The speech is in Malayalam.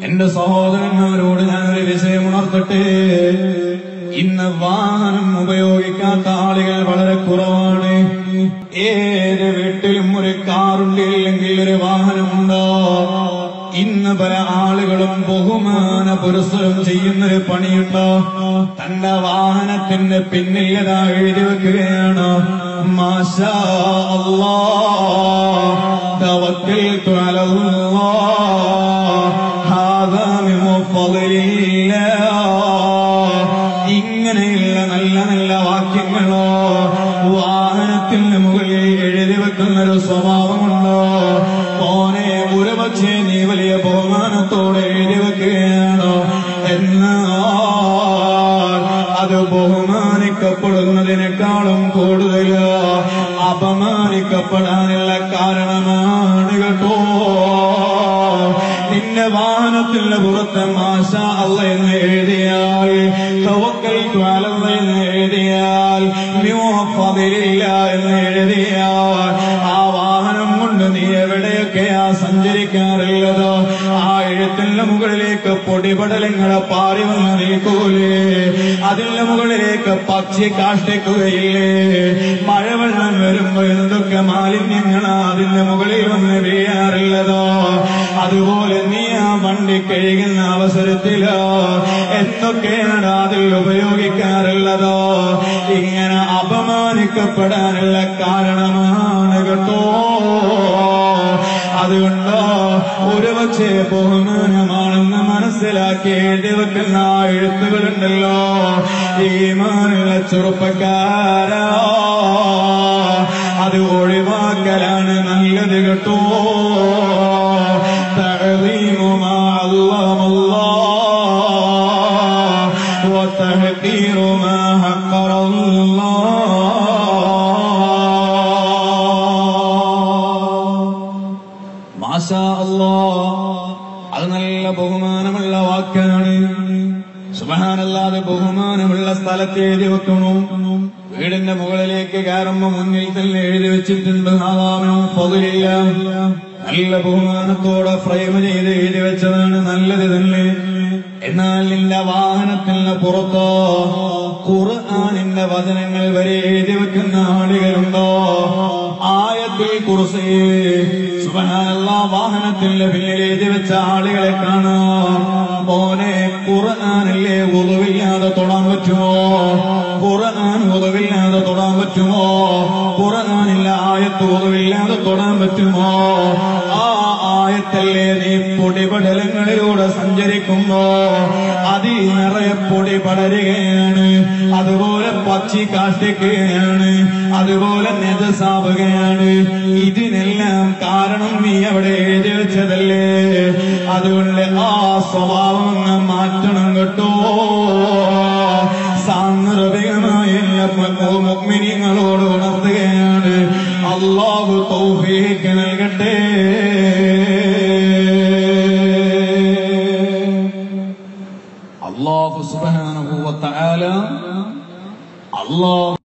എന്റെ സഹോദരന്മാരോട് ഞാനൊരു വിഷയം ഉണർത്തട്ടെ. ഇന്ന് വാഹനം ഉപയോഗിക്കാത്ത ആളുകൾ വളരെ കുറവാണ്. ഏത് വീട്ടിലും ഒരു കാറുണ്ട്, ഇല്ലെങ്കിൽ ഒരു വാഹനമുണ്ടോ? ഇന്ന് പല ആളുകളും ബഹുമാന പുരസ്സരം ചെയ്യുന്നൊരു പണിയുണ്ടോ? തന്റെ വാഹനത്തിന്റെ പിന്നിൽ ഇതാ എഴുതി വെക്കുകയാണ്, മാഷാ അല്ലാഹ് തവക്കൽതു അലല്ലാഹ് ഹാദാ മിൻ ഫളില്ലാഹ്. ഇങ്ങനെയുള്ള നല്ല നല്ല വാക്യങ്ങളോ വാഹനത്തിന് മുകളിൽ എഴുതി വെക്കുന്നൊരു സ്വഭാവമുണ്ടോ? മോനെ, ഒരുപക്ഷേ നീ വലിയ ബഹുമാനത്തോടെ എഴുതി വെക്കുകയാണോ? എന്നാൽ അത് ബഹുമാനിക്കപ്പെടുന്നതിനേക്കാളും കൂടുതൽ അപമാനിക്കപ്പെടാനുള്ള കാരണമാണ് കേട്ടോ. നിന്റെ വാഹനത്തിന്റെ പുറത്ത് മാഷാ അല്ലാഹ് എന്ന് എഴുതിയാൽ, തവക്കൽതു അലല്ലാഹ് എന്ന് എഴുതിയാൽ, മിൻ ഫളില്ലാഹ് എന്ന് എഴുതിയാൽ, ആ വാഹനം കൊണ്ട് നീ എവിടെയൊക്കെയാ സഞ്ചരിക്കാറുള്ളത്? ആ എഴുത്തിന്റെ മുകളിലേക്ക് പൊടിപടലങ്ങളെ പാറി വന്ന് നിൽക്കൂലേ? അതിന്റെ മുകളിലേക്ക് പക്ഷി കാഷ്ടിക്കുകയില്ലേ? മഴവെള്ളം വരുമ്പോ എന്തൊക്കെ മാലിന്യങ്ങളാ അതിന്റെ മുകളിൽ വന്ന് വീഴാറുള്ളതോ? അതുപോലെ നീ ആ വണ്ടി കഴുകുന്ന അവസരത്തിലോ എന്തൊക്കെയാണ് അതിൽ ഉപയോഗിക്കാറുള്ളതോ? ഇങ്ങനെ അപമാനിക്കപ്പെടാനുള്ള കാരണമാണ് കേട്ടോ. അതുകൊണ്ടോ ഒരുപക്ഷെ ബഹുമാനമാണെന്ന് മനസ്സിലാക്കി എഴുതി വെക്കുന്ന എഴുത്തുകളുണ്ടല്ലോ, ഈമാനുള്ള ചെറുപ്പക്കാരാ, അത് ഒഴിവാക്കലാണ് നല്ലത് കേട്ടോ. തഅ്ളീമു മാ അല്ലമല്ലാഹ് വതഹ്ഖീറു മാ ഹഖറല്ലാഹ്. മാഷാ അല്ലാഹ്, അത് നല്ല ബഹുമാനമുള്ള വാക്കാണ്. സുബ്ഹാനല്ലാഹ്, അത് ബഹുമാനമുള്ള സ്ഥലത്ത് എഴുതി വെക്കണം. വീടിന്റെ മുകളിലേക്ക് കയറുമ്പോ മുന്നിൽ തന്നെ എഴുതി വെച്ചിട്ടുണ്ട്, ഹാദാ ഫളില്ലാഹ്. നല്ല ബഹുമാനത്തോടെ ഫ്രെയിം ചെയ്ത് എഴുതി വെച്ചതാണ്, നല്ലത് തന്നെ. എന്നാൽ നിന്റെ വാഹനത്തിന് പുറത്തോ ഖുർആനിന്റെ വചനങ്ങൾ വരെ എഴുതി വെക്കുന്ന ആളുകളുണ്ടോ? ആയത്തുൽ കുർസി സുബ്ഹാനല്ലാഹ് വാഹനത്തിന്റെ പിന്നിൽ എഴുതി വെച്ച ആളുകളെ കാണാം. മോനെ, ഖുർആനിലെ വുളുവില്ലാതെ തൊടാൻ പറ്റുമോ? ഖുർആൻ വുളുവില്ലാതെ തൊടാൻ പറ്റുമോ? ഖുർആനില്ല ആയത്ത് വുളുവില്ലാതെ തൊടാൻ പറ്റുമോ? ആ ആയത്തല്ലേ നീ പൊടിപടലങ്ങളിലൂടെ സഞ്ചരിക്കുമ്പോ അതിൽ നിറയെ പൊടി പടരുകയാണ്, അതുപോലെ പക്ഷി കാഷ്ടിക്കുകയാണ്, അതുപോലെ നെജസാവുകയാണ്. ഇതിനെല്ലാം കാരണം നീ അവിടെ എഴുതി വെച്ചതല്ലേ? അതുകൊണ്ട് ആ സ്വഭാവം മാറ്റണം കേട്ടോ.